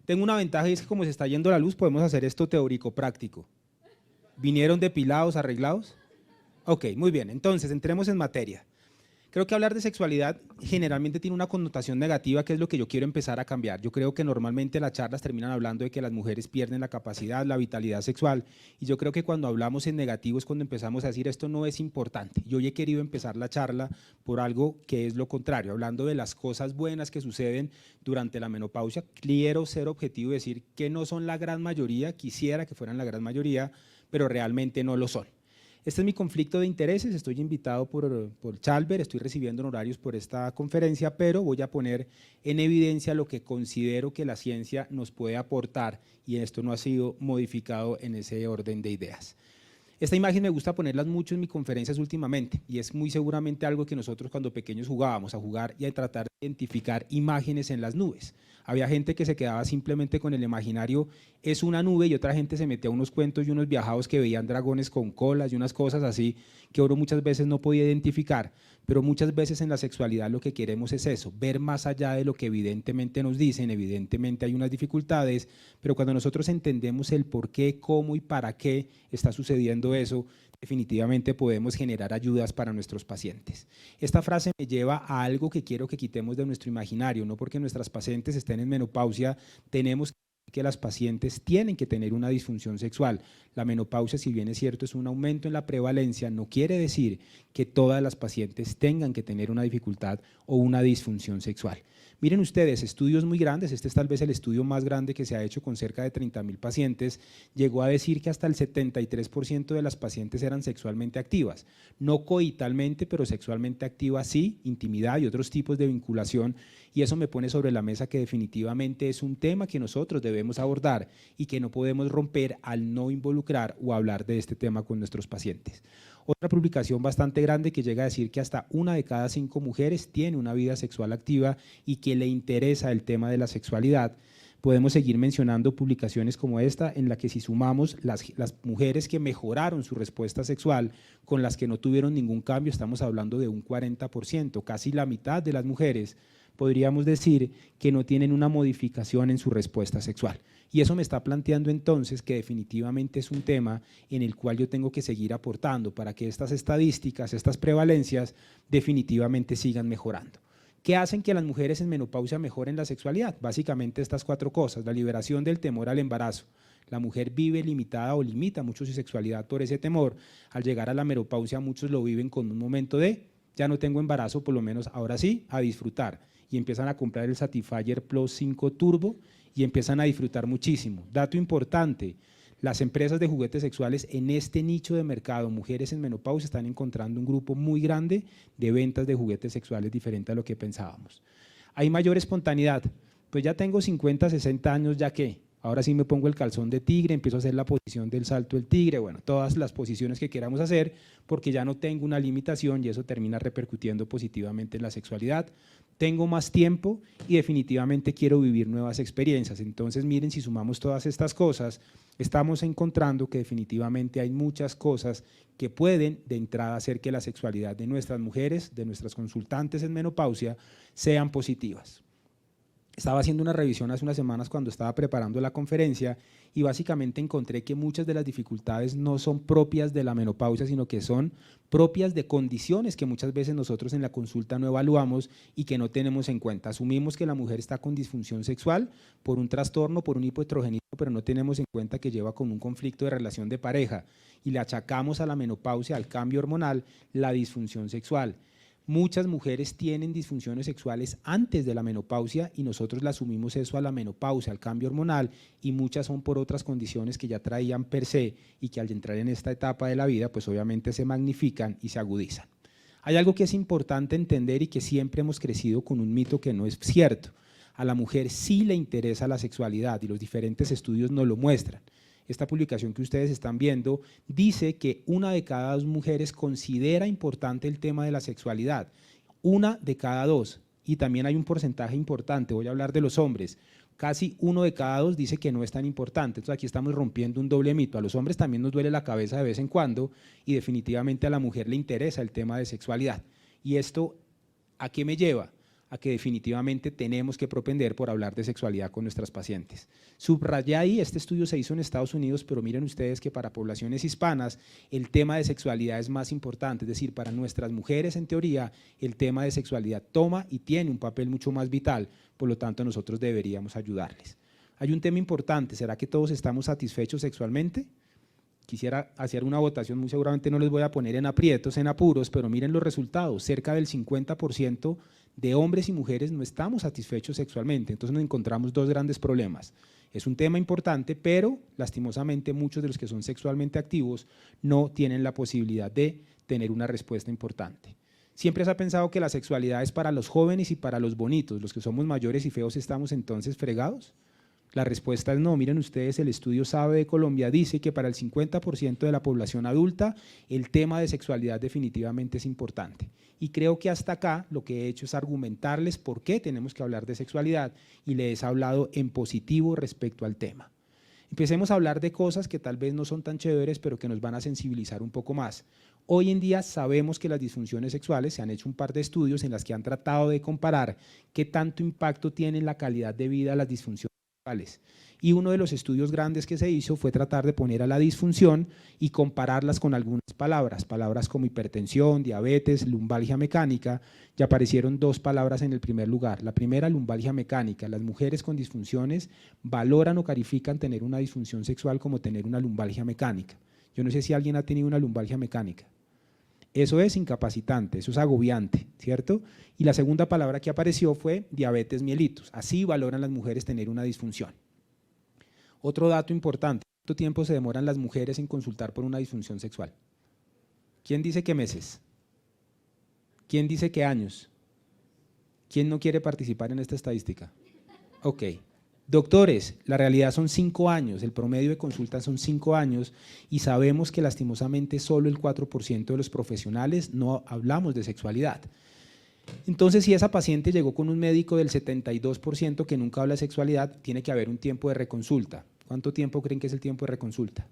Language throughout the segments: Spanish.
Tengo una ventaja y es que como se está yendo la luz podemos hacer esto teórico-práctico. ¿Vinieron depilados, arreglados? Ok, muy bien, entonces entremos en materia. Creo que hablar de sexualidad generalmente tiene una connotación negativa, que es lo que yo quiero empezar a cambiar. Yo creo que normalmente las charlas terminan hablando de que las mujeres pierden la capacidad, la vitalidad sexual, y yo creo que cuando hablamos en negativo es cuando empezamos a decir esto no es importante. Yo hoy he querido empezar la charla por algo que es lo contrario, hablando de las cosas buenas que suceden durante la menopausia. Quiero ser objetivo y decir que no son la gran mayoría, quisiera que fueran la gran mayoría, pero realmente no lo son. Este es mi conflicto de intereses, estoy invitado por Chalber, estoy recibiendo honorarios por esta conferencia, pero voy a poner en evidencia lo que considero que la ciencia nos puede aportar y esto no ha sido modificado en ese orden de ideas. Esta imagen me gusta ponerlas mucho en mis conferencias últimamente y es muy seguramente algo que nosotros cuando pequeños jugábamos a jugar y a tratar de identificar imágenes en las nubes. Había gente que se quedaba simplemente con el imaginario, es una nube, y otra gente se metía a unos cuentos y unos viajados que veían dragones con colas y unas cosas así que uno muchas veces no podía identificar, pero muchas veces en la sexualidad lo que queremos es eso, ver más allá de lo que evidentemente nos dicen. Evidentemente hay unas dificultades, pero cuando nosotros entendemos el por qué, cómo y para qué está sucediendo eso, definitivamente podemos generar ayudas para nuestros pacientes. Esta frase me lleva a algo que quiero que quitemos de nuestro imaginario. No porque nuestras pacientes estén en menopausia tenemos que las pacientes tienen que tener una disfunción sexual. La menopausia, si bien es cierto, es un aumento en la prevalencia, no quiere decir que todas las pacientes tengan que tener una dificultad o una disfunción sexual. Miren ustedes, estudios muy grandes, este es tal vez el estudio más grande que se ha hecho con cerca de 30.000 pacientes, llegó a decir que hasta el 73% de las pacientes eran sexualmente activas, no coitalmente, pero sexualmente activas sí, intimidad y otros tipos de vinculación, y eso me pone sobre la mesa que definitivamente es un tema que nosotros debemos abordar y que no podemos romper al no involucrar o hablar de este tema con nuestros pacientes. Otra publicación bastante grande que llega a decir que hasta 1 de cada 5 mujeres tiene una vida sexual activa y que le interesa el tema de la sexualidad. Podemos seguir mencionando publicaciones como esta, en la que si sumamos las mujeres que mejoraron su respuesta sexual con las que no tuvieron ningún cambio, estamos hablando de un 40%, casi la mitad de las mujeres podríamos decir que no tienen una modificación en su respuesta sexual. Y eso me está planteando entonces que definitivamente es un tema en el cual yo tengo que seguir aportando para que estas estadísticas, estas prevalencias definitivamente sigan mejorando. ¿Qué hacen que las mujeres en menopausia mejoren la sexualidad? Básicamente estas 4 cosas: la liberación del temor al embarazo. La mujer vive limitada o limita mucho su sexualidad por ese temor. Al llegar a la menopausia muchos lo viven con un momento de ya no tengo embarazo, por lo menos ahora sí, a disfrutar. Y empiezan a comprar el Satisfyer Plus 5 Turbo y empiezan a disfrutar muchísimo. Dato importante, las empresas de juguetes sexuales en este nicho de mercado, mujeres en menopausia, están encontrando un grupo muy grande de ventas de juguetes sexuales diferente a lo que pensábamos. ¿Hay mayor espontaneidad? Pues ya tengo 50, 60 años, ¿ya qué? Ahora sí me pongo el calzón de tigre, empiezo a hacer la posición del salto del tigre, bueno, todas las posiciones que queramos hacer, porque ya no tengo una limitación y eso termina repercutiendo positivamente en la sexualidad. Tengo más tiempo y definitivamente quiero vivir nuevas experiencias. Entonces miren, si sumamos todas estas cosas, estamos encontrando que definitivamente hay muchas cosas que pueden de entrada hacer que la sexualidad de nuestras mujeres, de nuestras consultantes en menopausia, sean positivas. Estaba haciendo una revisión hace unas semanas cuando estaba preparando la conferencia y básicamente encontré que muchas de las dificultades no son propias de la menopausia, sino que son propias de condiciones que muchas veces nosotros en la consulta no evaluamos y que no tenemos en cuenta. Asumimos que la mujer está con disfunción sexual por un trastorno, por un hipoestrogenitismo, pero no tenemos en cuenta que lleva con un conflicto de relación de pareja y le achacamos a la menopausia, al cambio hormonal, la disfunción sexual. Muchas mujeres tienen disfunciones sexuales antes de la menopausia y nosotros le asumimos eso a la menopausia, al cambio hormonal, y muchas son por otras condiciones que ya traían per se y que al entrar en esta etapa de la vida pues obviamente se magnifican y se agudizan. Hay algo que es importante entender y que siempre hemos crecido con un mito que no es cierto. A la mujer sí le interesa la sexualidad y los diferentes estudios nos lo muestran. Esta publicación que ustedes están viendo dice que 1 de cada 2 mujeres considera importante el tema de la sexualidad, 1 de cada 2, y también hay un porcentaje importante, voy a hablar de los hombres, casi 1 de cada 2 dice que no es tan importante. Entonces aquí estamos rompiendo un doble mito. A los hombres también nos duele la cabeza de vez en cuando y definitivamente a la mujer le interesa el tema de sexualidad. ¿Y esto a qué me lleva? a que definitivamente tenemos que propender por hablar de sexualidad con nuestras pacientes. Subrayé ahí, este estudio se hizo en Estados Unidos, pero miren ustedes que para poblaciones hispanas el tema de sexualidad es más importante, es decir, para nuestras mujeres en teoría el tema de sexualidad toma y tiene un papel mucho más vital, por lo tanto nosotros deberíamos ayudarles. Hay un tema importante, ¿será que todos estamos satisfechos sexualmente? Quisiera hacer una votación, muy seguramente no les voy a poner en aprietos, en apuros, pero miren los resultados, cerca del 50% de hombres y mujeres no estamos satisfechos sexualmente, entonces nos encontramos dos grandes problemas. Es un tema importante, pero lastimosamente muchos de los que son sexualmente activos no tienen la posibilidad de tener una respuesta importante. Siempre se ha pensado que la sexualidad es para los jóvenes y para los bonitos, los que somos mayores y feos estamos entonces fregados. La respuesta es no. Miren ustedes, el estudio SABE de Colombia dice que para el 50% de la población adulta el tema de sexualidad definitivamente es importante. Y creo que hasta acá lo que he hecho es argumentarles por qué tenemos que hablar de sexualidad y les he hablado en positivo respecto al tema. Empecemos a hablar de cosas que tal vez no son tan chéveres, pero que nos van a sensibilizar un poco más. Hoy en día sabemos que las disfunciones sexuales, se han hecho un par de estudios en las que han tratado de comparar qué tanto impacto tiene en la calidad de vida las disfunciones sexuales. Y uno de los estudios grandes que se hizo fue tratar de poner a la disfunción y compararlas con algunas palabras como hipertensión, diabetes, lumbalgia mecánica, y aparecieron dos palabras en el primer lugar. La primera, lumbalgia mecánica. Las mujeres con disfunciones valoran o califican tener una disfunción sexual como tener una lumbalgia mecánica. Yo no sé si alguien ha tenido una lumbalgia mecánica. Eso es incapacitante, eso es agobiante, ¿cierto? Y la segunda palabra que apareció fue diabetes mellitus. Así valoran las mujeres tener una disfunción. Otro dato importante, ¿cuánto tiempo se demoran las mujeres en consultar por una disfunción sexual? ¿Quién dice que meses? ¿Quién dice que años? ¿Quién no quiere participar en esta estadística? Ok. Doctores, la realidad son 5 años, el promedio de consultas son 5 años y sabemos que lastimosamente solo el 4% de los profesionales no hablamos de sexualidad. Entonces, si esa paciente llegó con un médico del 72% que nunca habla de sexualidad, tiene que haber un tiempo de reconsulta. ¿Cuánto tiempo creen que es el tiempo de reconsulta?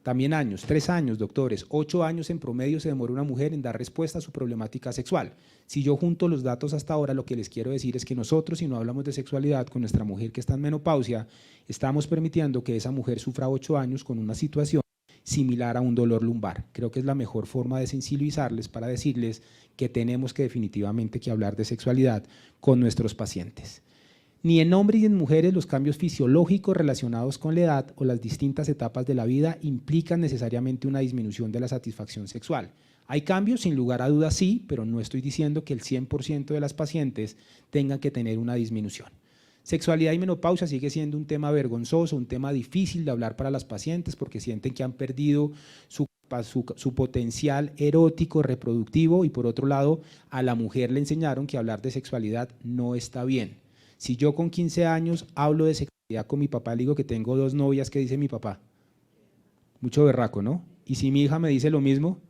También años, 3 años, doctores, 8 años en promedio se demora una mujer en dar respuesta a su problemática sexual. Si yo junto los datos hasta ahora, lo que les quiero decir es que nosotros, si no hablamos de sexualidad con nuestra mujer que está en menopausia, estamos permitiendo que esa mujer sufra 8 años con una situación similar a un dolor lumbar. Creo que es la mejor forma de sensibilizarles para decirles que tenemos que definitivamente que hablar de sexualidad con nuestros pacientes. Ni en hombres ni en mujeres los cambios fisiológicos relacionados con la edad o las distintas etapas de la vida implican necesariamente una disminución de la satisfacción sexual. Hay cambios, sin lugar a dudas sí, pero no estoy diciendo que el 100% de las pacientes tengan que tener una disminución. Sexualidad y menopausia sigue siendo un tema vergonzoso, un tema difícil de hablar para las pacientes porque sienten que han perdido su potencial erótico, reproductivo y por otro lado a la mujer le enseñaron que hablar de sexualidad no está bien. Si yo con 15 años hablo de sexualidad con mi papá, le digo que tengo 2 novias, ¿qué dice mi papá? Mucho berraco, ¿no? Y si mi hija me dice lo mismo,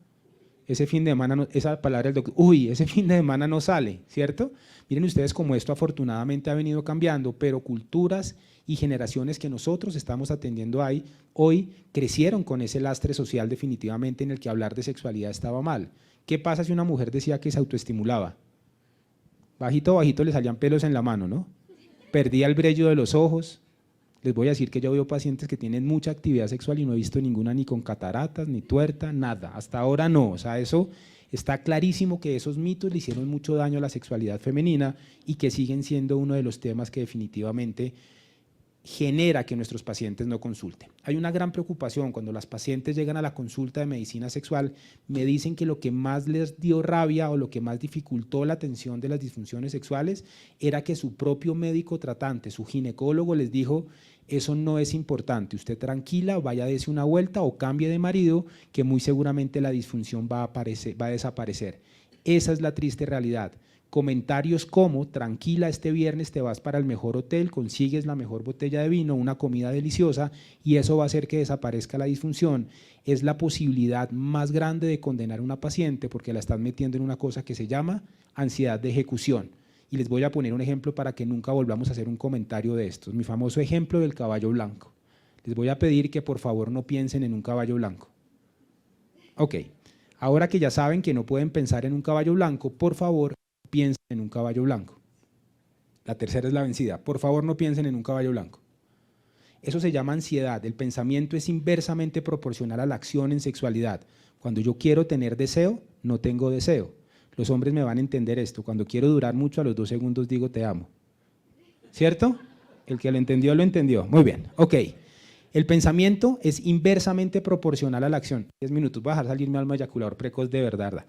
ese fin de semana, no, esa palabra del doctor, uy, ese fin de semana no sale, ¿cierto? Miren ustedes cómo esto afortunadamente ha venido cambiando, pero culturas y generaciones que nosotros estamos atendiendo ahí, hoy crecieron con ese lastre social definitivamente en el que hablar de sexualidad estaba mal. ¿Qué pasa si una mujer decía que se autoestimulaba? Bajito, bajito le salían pelos en la mano, ¿no? Perdía el brillo de los ojos. Les voy a decir que yo veo pacientes que tienen mucha actividad sexual y no he visto ninguna ni con cataratas, ni tuerta, nada. Hasta ahora no, o sea, eso está clarísimo que esos mitos le hicieron mucho daño a la sexualidad femenina y que siguen siendo uno de los temas que definitivamente genera que nuestros pacientes no consulten. Hay una gran preocupación cuando las pacientes llegan a la consulta de medicina sexual, me dicen que lo que más les dio rabia o lo que más dificultó la atención de las disfunciones sexuales era que su propio médico tratante, su ginecólogo les dijo, eso no es importante, usted tranquila, vaya a darse una vuelta o cambie de marido que muy seguramente la disfunción va a desaparecer. Esa es la triste realidad. Comentarios como, tranquila, este viernes te vas para el mejor hotel, consigues la mejor botella de vino, una comida deliciosa y eso va a hacer que desaparezca la disfunción. Es la posibilidad más grande de condenar a una paciente porque la están metiendo en una cosa que se llama ansiedad de ejecución. Y les voy a poner un ejemplo para que nunca volvamos a hacer un comentario de estos. Mi famoso ejemplo del caballo blanco. Les voy a pedir que por favor no piensen en un caballo blanco. Ok, ahora que ya saben que no pueden pensar en un caballo blanco, por favor, piensen en un caballo blanco. La tercera es la vencida. Por favor, no piensen en un caballo blanco. Eso se llama ansiedad. El pensamiento es inversamente proporcional a la acción en sexualidad. Cuando yo quiero tener deseo, no tengo deseo. Los hombres me van a entender esto. Cuando quiero durar mucho, a los 2 segundos digo te amo. ¿Cierto? El que lo entendió, lo entendió. Muy bien, ok. El pensamiento es inversamente proporcional a la acción. 10 minutos, voy a dejar salir mi alma eyaculador precoz de verdad.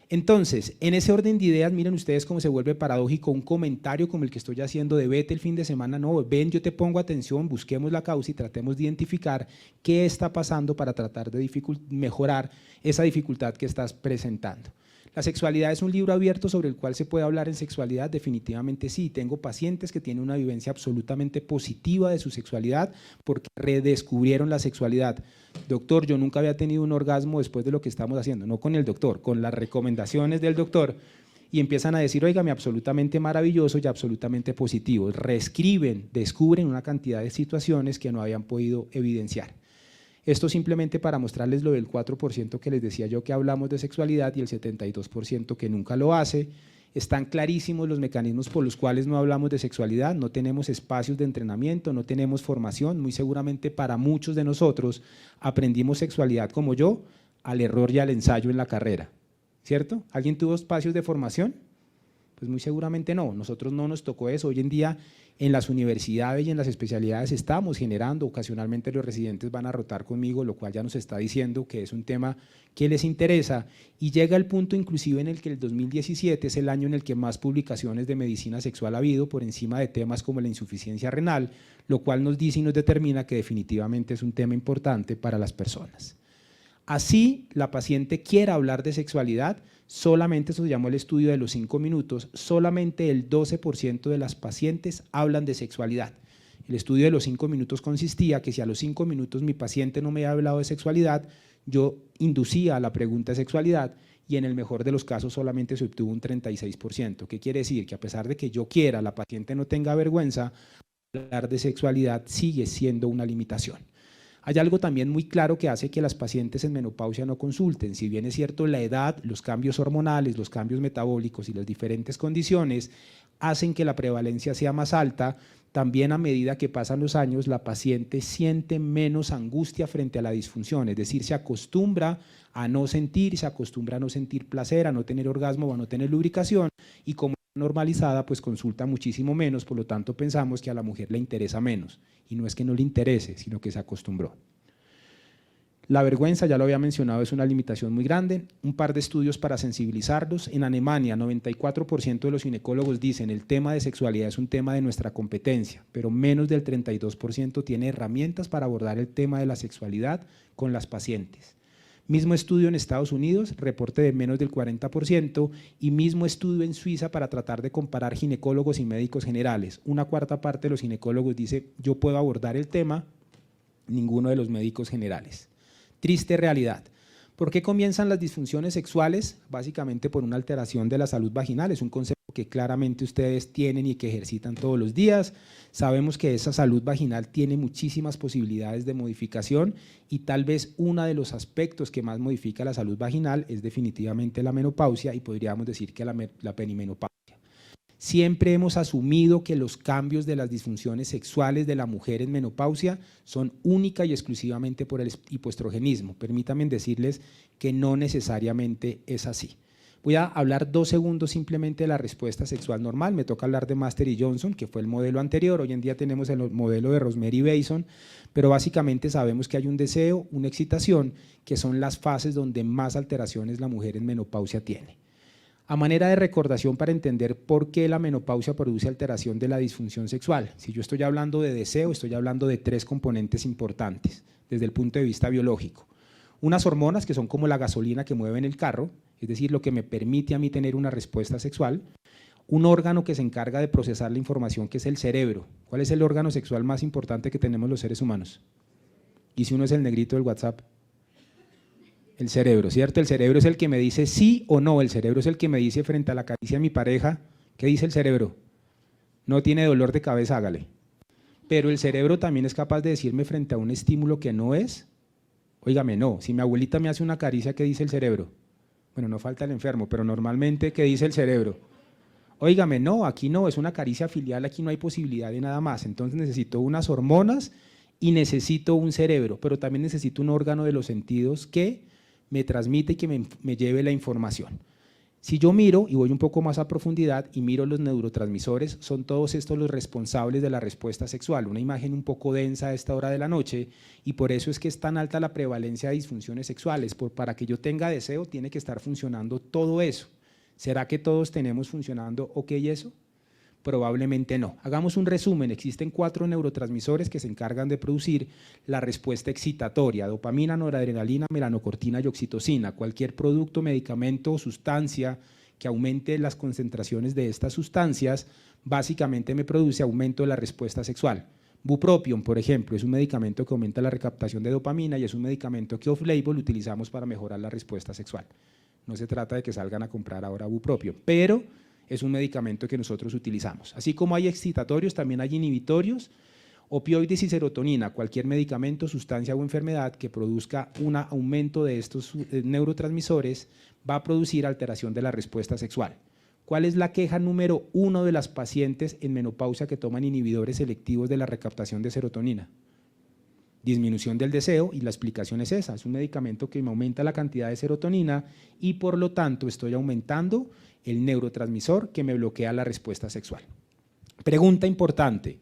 Entonces, en ese orden de ideas, miren ustedes cómo se vuelve paradójico un comentario como el que estoy haciendo de vete el fin de semana. No, ven, yo te pongo atención, busquemos la causa y tratemos de identificar qué está pasando para tratar de mejorar esa dificultad que estás presentando. ¿La sexualidad es un libro abierto sobre el cual se puede hablar en sexualidad? Definitivamente sí. Tengo pacientes que tienen una vivencia absolutamente positiva de su sexualidad porque redescubrieron la sexualidad. Doctor, yo nunca había tenido un orgasmo después de lo que estamos haciendo, no con el doctor, con las recomendaciones del doctor, y empiezan a decir, óigame, absolutamente maravilloso y absolutamente positivo. Reescriben, descubren una cantidad de situaciones que no habían podido evidenciar. Esto simplemente para mostrarles lo del 4% que les decía yo que hablamos de sexualidad y el 72% que nunca lo hace. Están clarísimos los mecanismos por los cuales no hablamos de sexualidad, no tenemos espacios de entrenamiento, no tenemos formación. Muy seguramente para muchos de nosotros aprendimos sexualidad como yo, al error y al ensayo en la carrera, ¿cierto? ¿Alguien tuvo espacios de formación? Pues muy seguramente no, nosotros no nos tocó eso. Hoy en día en las universidades y en las especialidades estamos generando, ocasionalmente los residentes van a rotar conmigo, lo cual ya nos está diciendo que es un tema que les interesa, y llega el punto inclusive en el que el 2017 es el año en el que más publicaciones de medicina sexual ha habido, por encima de temas como la insuficiencia renal, lo cual nos dice y nos determina que definitivamente es un tema importante para las personas. Así la paciente quiera hablar de sexualidad, solamente, eso se llamó el estudio de los 5 minutos, solamente el 12% de las pacientes hablan de sexualidad. El estudio de los 5 minutos consistía que si a los 5 minutos mi paciente no me había hablado de sexualidad, yo inducía a la pregunta de sexualidad y en el mejor de los casos solamente se obtuvo un 36%. ¿Qué quiere decir? Que a pesar de que yo quiera, la paciente no tenga vergüenza, hablar de sexualidad sigue siendo una limitación. Hay algo también muy claro que hace que las pacientes en menopausia no consulten. Si bien es cierto la edad, los cambios hormonales, los cambios metabólicos y las diferentes condiciones hacen que la prevalencia sea más alta, también a medida que pasan los años la paciente siente menos angustia frente a la disfunción, es decir, se acostumbra a no sentir, se acostumbra a no sentir placer, a no tener orgasmo o a no tener lubricación, y como normalizada pues consulta muchísimo menos, por lo tanto pensamos que a la mujer le interesa menos, y no es que no le interese, sino que se acostumbró. La vergüenza, ya lo había mencionado, es una limitación muy grande. Un par de estudios para sensibilizarlos. En Alemania, 94% de los ginecólogos dicen el tema de sexualidad es un tema de nuestra competencia, pero menos del 32% tiene herramientas para abordar el tema de la sexualidad con las pacientes. Mismo estudio en Estados Unidos, reporte de menos del 40%, y mismo estudio en Suiza para tratar de comparar ginecólogos y médicos generales. Una cuarta parte de los ginecólogos dice yo puedo abordar el tema, ninguno de los médicos generales. Triste realidad. ¿Por qué comienzan las disfunciones sexuales? Básicamente por una alteración de la salud vaginal. Es un concepto que claramente ustedes tienen y que ejercitan todos los días. Sabemos que esa salud vaginal tiene muchísimas posibilidades de modificación y tal vez uno de los aspectos que más modifica la salud vaginal es definitivamente la menopausia, y podríamos decir que la perimenopausia. Siempre hemos asumido que los cambios de las disfunciones sexuales de la mujer en menopausia son única y exclusivamente por el hipoestrogenismo. Permítanme decirles que no necesariamente es así. Voy a hablar 2 segundos simplemente de la respuesta sexual normal. Me toca hablar de Master y Johnson, que fue el modelo anterior. Hoy en día tenemos el modelo de Rosemary y Bason, pero básicamente sabemos que hay un deseo, una excitación, que son las fases donde más alteraciones la mujer en menopausia tiene. A manera de recordación para entender por qué la menopausia produce alteración de la disfunción sexual. Si yo estoy hablando de deseo, estoy hablando de 3 componentes importantes desde el punto de vista biológico. Unas hormonas que son como la gasolina que mueve en el carro, es decir, lo que me permite a mí tener una respuesta sexual. Un órgano que se encarga de procesar la información, que es el cerebro. ¿Cuál es el órgano sexual más importante que tenemos los seres humanos? Y si uno es el negrito del WhatsApp. El cerebro, ¿cierto? El cerebro es el que me dice sí o no, el cerebro es el que me dice frente a la caricia de mi pareja, ¿qué dice el cerebro? No tiene dolor de cabeza, hágale. Pero el cerebro también es capaz de decirme frente a un estímulo que no es, óigame, no, si mi abuelita me hace una caricia, ¿qué dice el cerebro? Bueno, no falta el enfermo, pero normalmente, ¿qué dice el cerebro? Óigame, no, aquí no, es una caricia filial, aquí no hay posibilidad de nada más. Entonces necesito unas hormonas y necesito un cerebro, pero también necesito un órgano de los sentidos que me transmite y que me lleve la información. Si yo miro, y voy un poco más a profundidad, y miro los neurotransmisores, son todos estos los responsables de la respuesta sexual. Una imagen un poco densa a esta hora de la noche, y por eso es que es tan alta la prevalencia de disfunciones sexuales. Para que yo tenga deseo, tiene que estar funcionando todo eso. ¿Será que todos tenemos funcionando ok eso? Probablemente no. Hagamos un resumen. Existen 4 neurotransmisores que se encargan de producir la respuesta excitatoria: dopamina, noradrenalina, melanocortina y oxitocina. Cualquier producto, medicamento o sustancia que aumente las concentraciones de estas sustancias, básicamente me produce aumento de la respuesta sexual. Bupropion, por ejemplo, es un medicamento que aumenta la recaptación de dopamina y es un medicamento que off-label utilizamos para mejorar la respuesta sexual. No se trata de que salgan a comprar ahora bupropion, pero es un medicamento que nosotros utilizamos. Así como hay excitatorios, también hay inhibitorios. Opioides y serotonina, cualquier medicamento, sustancia o enfermedad que produzca un aumento de estos neurotransmisores va a producir alteración de la respuesta sexual. ¿Cuál es la queja número 1 de las pacientes en menopausia que toman inhibidores selectivos de la recaptación de serotonina? Disminución del deseo, y la explicación es esa: es un medicamento que me aumenta la cantidad de serotonina y por lo tanto estoy aumentando el neurotransmisor que me bloquea la respuesta sexual. Pregunta importante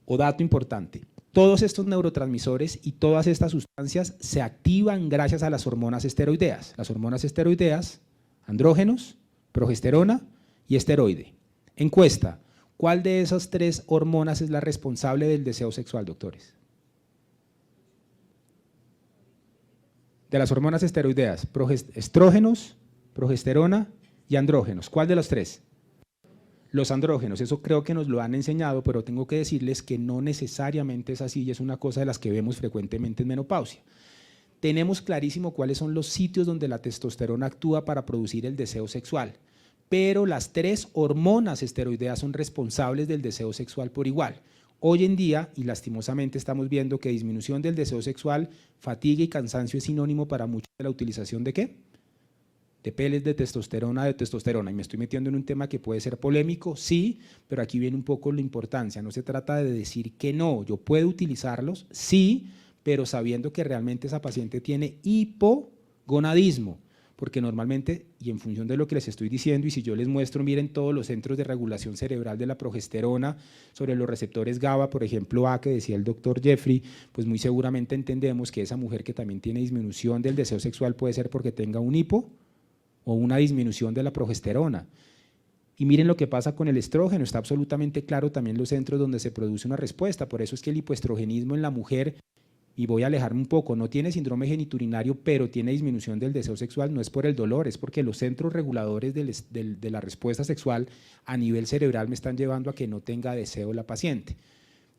o dato importante: todos estos neurotransmisores y todas estas sustancias se activan gracias a las hormonas esteroideas. Las hormonas esteroideas, andrógenos, progesterona y esteroide. Encuesta: ¿cuál de esas 3 hormonas es la responsable del deseo sexual, doctores? De las hormonas esteroideas, estrógenos, progesterona y andrógenos. ¿Cuál de los 3? Los andrógenos. Eso creo que nos lo han enseñado, pero tengo que decirles que no necesariamente es así y es una cosa de las que vemos frecuentemente en menopausia. Tenemos clarísimo cuáles son los sitios donde la testosterona actúa para producir el deseo sexual, pero las 3 hormonas esteroideas son responsables del deseo sexual por igual. Hoy en día, y lastimosamente estamos viendo que disminución del deseo sexual, fatiga y cansancio es sinónimo para muchos de la utilización ¿de qué? De pellets de testosterona, y me estoy metiendo en un tema que puede ser polémico, sí, pero aquí viene un poco la importancia. No se trata de decir que no, yo puedo utilizarlos, sí, pero sabiendo que realmente esa paciente tiene hipogonadismo, porque normalmente, y en función de lo que les estoy diciendo, y si yo les muestro, miren todos los centros de regulación cerebral de la progesterona sobre los receptores GABA, por ejemplo A, que decía el doctor Jeffrey, pues muy seguramente entendemos que esa mujer que también tiene disminución del deseo sexual puede ser porque tenga un hipo o una disminución de la progesterona. Y miren lo que pasa con el estrógeno, está absolutamente claro también los centros donde se produce una respuesta. Por eso es que el hipoestrogenismo en la mujer, y voy a alejarme un poco, no tiene síndrome geniturinario, pero tiene disminución del deseo sexual, no es por el dolor, es porque los centros reguladores de la respuesta sexual a nivel cerebral me están llevando a que no tenga deseo la paciente.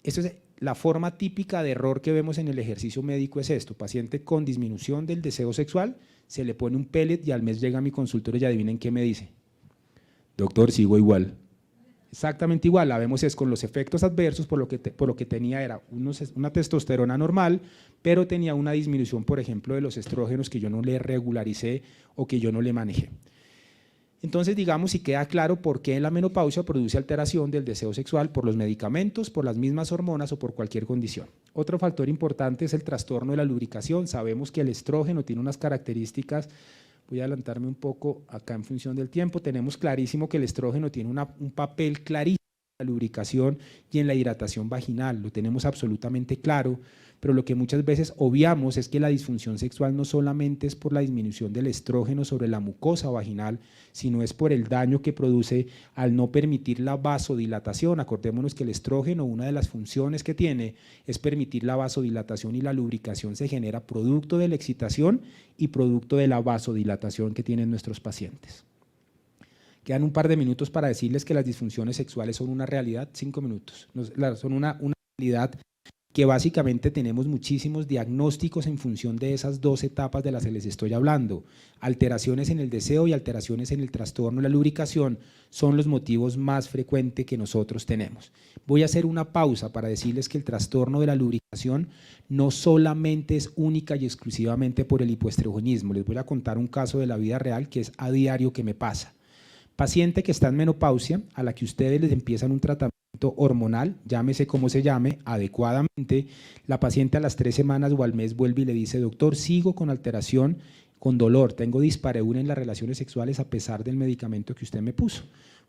Esto es la forma típica de error que vemos en el ejercicio médico, es esto: paciente con disminución del deseo sexual, se le pone un pellet y al mes llega a mi consultorio y adivinen qué me dice: doctor, sigo igual. Exactamente igual, la vemos es con los efectos adversos por lo que tenía era una testosterona normal, pero tenía una disminución, por ejemplo, de los estrógenos que yo no le regularicé o que yo no le manejé. Entonces, digamos, si queda claro por qué la menopausia produce alteración del deseo sexual por los medicamentos, por las mismas hormonas o por cualquier condición. Otro factor importante es el trastorno de la lubricación. Sabemos que el estrógeno tiene unas características. Voy a adelantarme un poco acá en función del tiempo. Tenemos clarísimo que el estrógeno tiene un papel clarísimo en la lubricación y en la hidratación vaginal, lo tenemos absolutamente claro, pero lo que muchas veces obviamos es que la disfunción sexual no solamente es por la disminución del estrógeno sobre la mucosa vaginal, sino es por el daño que produce al no permitir la vasodilatación. Acordémonos que el estrógeno, una de las funciones que tiene es permitir la vasodilatación, y la lubricación se genera producto de la excitación y producto de la vasodilatación que tienen nuestros pacientes. Quedan un par de minutos para decirles que las disfunciones sexuales son una realidad, 5 minutos, son una realidad que básicamente tenemos muchísimos diagnósticos en función de esas 2 etapas de las que les estoy hablando. Alteraciones en el deseo y alteraciones en el trastorno de la lubricación son los motivos más frecuentes que nosotros tenemos. Voy a hacer una pausa para decirles que el trastorno de la lubricación no solamente es única y exclusivamente por el hipoestrógenismo. Les voy a contar un caso de la vida real que es a diario que me pasa. Paciente que está en menopausia, a la que ustedes les empiezan un tratamiento hormonal, llámese como se llame, adecuadamente, la paciente a las 3 semanas o al mes vuelve y le dice, doctor, sigo con alteración, con dolor, tengo dispareunia en las relaciones sexuales a pesar del medicamento que usted me puso.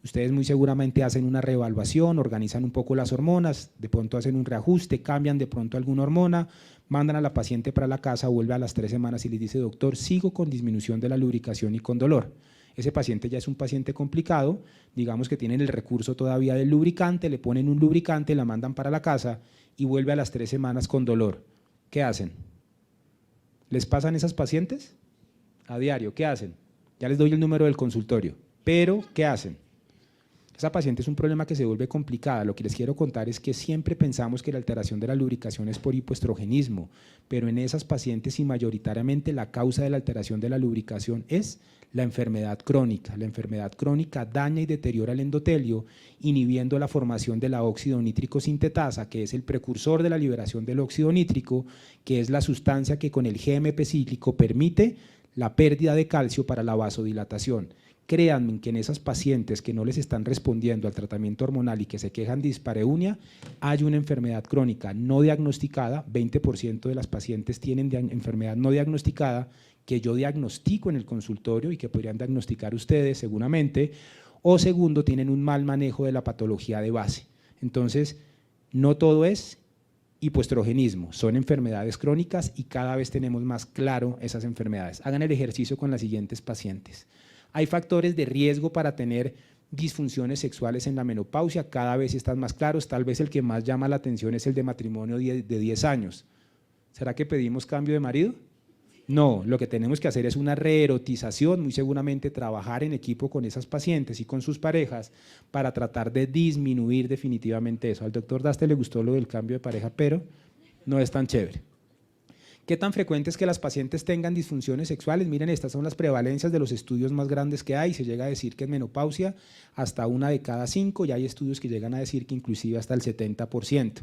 Ustedes muy seguramente hacen una reevaluación, organizan un poco las hormonas, de pronto hacen un reajuste, cambian de pronto alguna hormona, mandan a la paciente para la casa, vuelve a las 3 semanas y les dice, doctor, sigo con disminución de la lubricación y con dolor. Ese paciente ya es un paciente complicado, digamos que tienen el recurso todavía del lubricante, le ponen un lubricante, la mandan para la casa y vuelve a las 3 semanas con dolor. ¿Qué hacen? ¿Les pasan esas pacientes? A diario, ¿qué hacen? Ya les doy el número del consultorio, pero ¿qué hacen? Esa paciente es un problema que se vuelve complicada. Lo que les quiero contar es que siempre pensamos que la alteración de la lubricación es por hipoestrogenismo, pero en esas pacientes y mayoritariamente la causa de la alteración de la lubricación es la enfermedad crónica. La enfermedad crónica daña y deteriora el endotelio, inhibiendo la formación de la óxido nítrico sintetasa, que es el precursor de la liberación del óxido nítrico, que es la sustancia que con el GMP cíclico permite la pérdida de calcio para la vasodilatación. Créanme que en esas pacientes que no les están respondiendo al tratamiento hormonal y que se quejan de dispareunia, hay una enfermedad crónica no diagnosticada, 20% de las pacientes tienen enfermedad no diagnosticada, que yo diagnostico en el consultorio y que podrían diagnosticar ustedes seguramente, o segundo, tienen un mal manejo de la patología de base. Entonces, no todo es hipoestrogenismo, son enfermedades crónicas y cada vez tenemos más claro esas enfermedades. Hagan el ejercicio con las siguientes pacientes. Hay factores de riesgo para tener disfunciones sexuales en la menopausia, cada vez están más claros, tal vez el que más llama la atención es el de matrimonio de 10 años. ¿Será que pedimos cambio de marido? No, lo que tenemos que hacer es una reerotización, muy seguramente trabajar en equipo con esas pacientes y con sus parejas para tratar de disminuir definitivamente eso. Al doctor Daste le gustó lo del cambio de pareja, pero no es tan chévere. ¿Qué tan frecuente es que las pacientes tengan disfunciones sexuales? Miren, estas son las prevalencias de los estudios más grandes que hay. Se llega a decir que en menopausia hasta 1 de cada 5, y hay estudios que llegan a decir que inclusive hasta el 70%.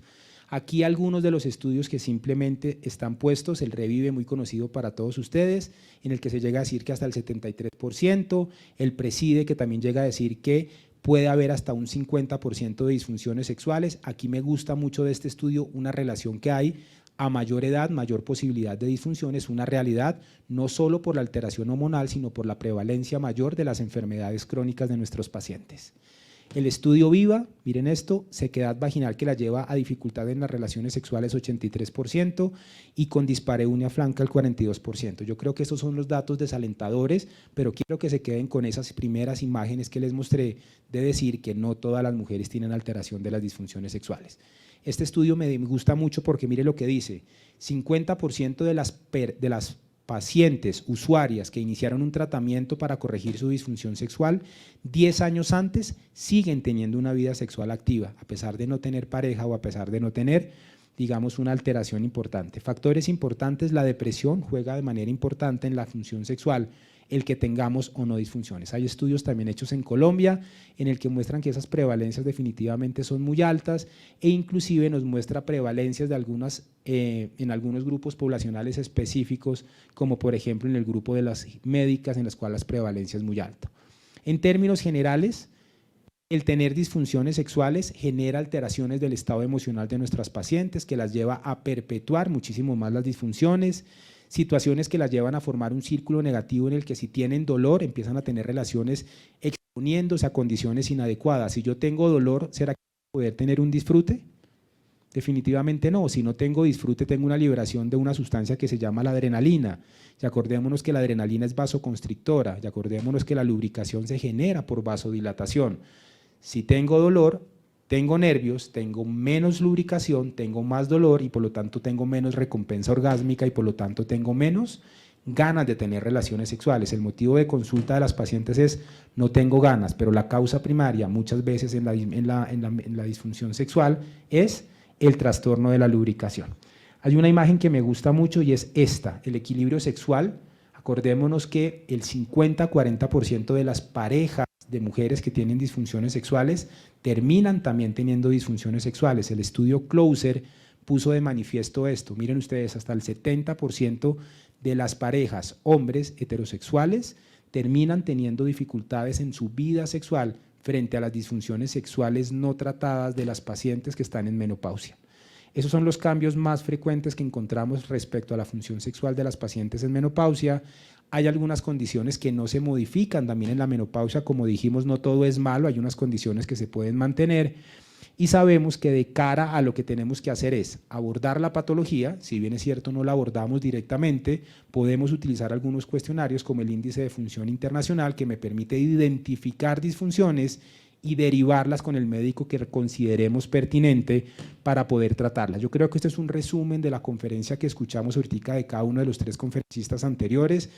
Aquí algunos de los estudios que simplemente están puestos, el Revive, muy conocido para todos ustedes, en el que se llega a decir que hasta el 73%, el Preside, que también llega a decir que puede haber hasta un 50% de disfunciones sexuales. Aquí me gusta mucho de este estudio una relación que hay: a mayor edad, mayor posibilidad de disfunción, es una realidad, no solo por la alteración hormonal, sino por la prevalencia mayor de las enfermedades crónicas de nuestros pacientes. El estudio VIVA, miren esto, sequedad vaginal que la lleva a dificultad en las relaciones sexuales 83% y con dispareunia franca el 42%. Yo creo que estos son los datos desalentadores, pero quiero que se queden con esas primeras imágenes que les mostré de decir que no todas las mujeres tienen alteración de las disfunciones sexuales. Este estudio me gusta mucho porque mire lo que dice: 50% de las pacientes usuarias que iniciaron un tratamiento para corregir su disfunción sexual, 10 años antes siguen teniendo una vida sexual activa, a pesar de no tener pareja o a pesar de no tener, digamos, una alteración importante. Factores importantes: la depresión juega de manera importante en la función sexual, el que tengamos o no disfunciones. Hay estudios también hechos en Colombia en el que muestran que esas prevalencias definitivamente son muy altas, e inclusive nos muestra prevalencias de en algunos grupos poblacionales específicos, como por ejemplo en el grupo de las médicas, en las cuales la prevalencia es muy alta. En términos generales, el tener disfunciones sexuales genera alteraciones del estado emocional de nuestras pacientes, que las lleva a perpetuar muchísimo más las disfunciones, situaciones que las llevan a formar un círculo negativo en el que si tienen dolor empiezan a tener relaciones exponiéndose a condiciones inadecuadas. Si yo tengo dolor, ¿será que voy a poder tener un disfrute? Definitivamente no. Si no tengo disfrute, tengo una liberación de una sustancia que se llama la adrenalina. Y acordémonos que la adrenalina es vasoconstrictora, y acordémonos que la lubricación se genera por vasodilatación. Si tengo dolor, tengo nervios, tengo menos lubricación, tengo más dolor y por lo tanto tengo menos recompensa orgásmica y por lo tanto tengo menos ganas de tener relaciones sexuales. El motivo de consulta de las pacientes es: no tengo ganas, pero la causa primaria muchas veces en la disfunción sexual es el trastorno de la lubricación. Hay una imagen que me gusta mucho y es esta: el equilibrio sexual. Acordémonos que el 50-40% de las parejas de mujeres que tienen disfunciones sexuales terminan también teniendo disfunciones sexuales. El estudio Closer puso de manifiesto esto. Miren ustedes, hasta el 70% de las parejas, hombres heterosexuales, terminan teniendo dificultades en su vida sexual frente a las disfunciones sexuales no tratadas de las pacientes que están en menopausia. Esos son los cambios más frecuentes que encontramos respecto a la función sexual de las pacientes en menopausia. Hay algunas condiciones que no se modifican también en la menopausia, como dijimos, no todo es malo, hay unas condiciones que se pueden mantener, y sabemos que de cara a lo que tenemos que hacer es abordar la patología. Si bien es cierto no la abordamos directamente, podemos utilizar algunos cuestionarios como el índice de función internacional, que me permite identificar disfunciones y derivarlas con el médico que consideremos pertinente para poder tratarlas. Yo creo que este es un resumen de la conferencia que escuchamos ahorita de cada uno de los 3 conferencistas anteriores.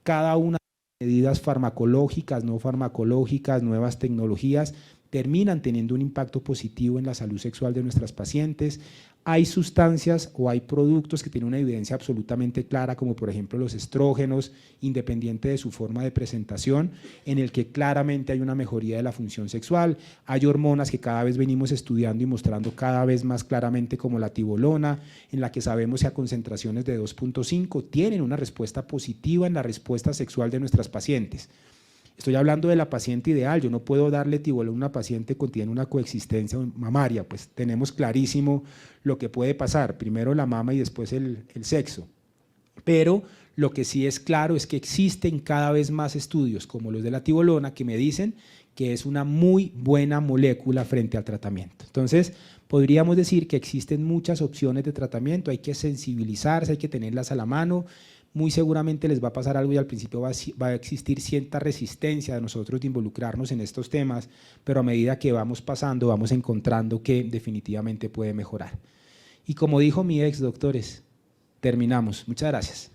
Cada una de las medidas farmacológicas, no farmacológicas, nuevas tecnologías, terminan teniendo un impacto positivo en la salud sexual de nuestras pacientes. Hay sustancias o hay productos que tienen una evidencia absolutamente clara, como por ejemplo los estrógenos, independiente de su forma de presentación, en el que claramente hay una mejoría de la función sexual. Hay hormonas que cada vez venimos estudiando y mostrando cada vez más claramente, como la tibolona, en la que sabemos que a concentraciones de 2.5 tienen una respuesta positiva en la respuesta sexual de nuestras pacientes. Estoy hablando de la paciente ideal. Yo no puedo darle tibolona a una paciente que tiene una coexistencia mamaria, pues tenemos clarísimo lo que puede pasar, primero la mama y después el sexo. Pero lo que sí es claro es que existen cada vez más estudios como los de la tibolona que me dicen que es una muy buena molécula frente al tratamiento. Entonces, podríamos decir que existen muchas opciones de tratamiento, hay que sensibilizarse, hay que tenerlas a la mano. Muy seguramente les va a pasar algo y al principio va a existir cierta resistencia de nosotros de involucrarnos en estos temas, pero a medida que vamos pasando vamos encontrando que definitivamente puede mejorar. Y como dijo mi ex, doctores, terminamos. Muchas gracias.